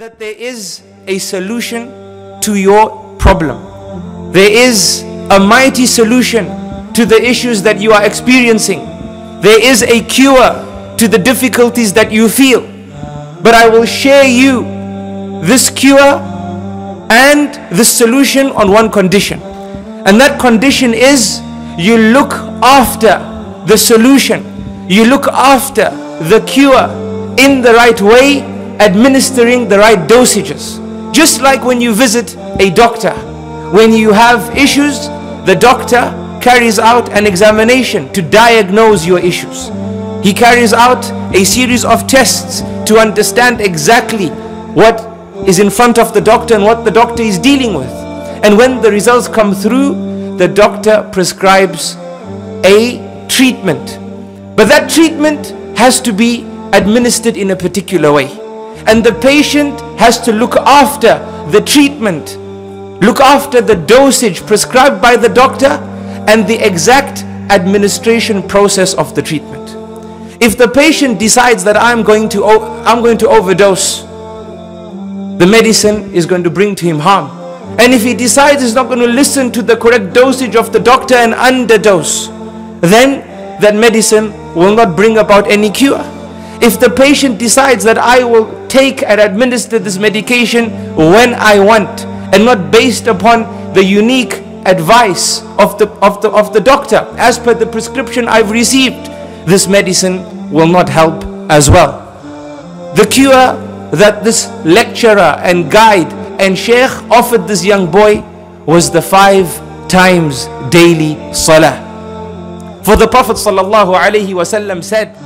that there is a solution to your problem. There is a mighty solution to the issues that you are experiencing. There is a cure to the difficulties that you feel. But I will share you this cure and this solution on one condition. And that condition is you look after the solution. You look after the cure in the right way, administering the right dosages. Just like when you visit a doctor, when you have issues, the doctor carries out an examination to diagnose your issues. He carries out a series of tests to understand exactly what is in front of the doctor and what the doctor is dealing with. And when the results come through, the doctor prescribes a treatment. But that treatment has to be administered in a particular way. And the patient has to look after the treatment, look after the dosage prescribed by the doctor and the exact administration process of the treatment. If the patient decides that I'm going to overdose, the medicine is going to bring to him harm. And if he decides he's not going to listen to the correct dosage of the doctor and underdose, then that medicine will not bring about any cure. If the patient decides that I will take and administer this medication when I want and not based upon the unique advice of the doctor as per the prescription I've received, this medicine will not help as well. The cure that this lecturer and guide and Shaykh offered this young boy was the 5 times daily salah. For the Prophet ﷺ said,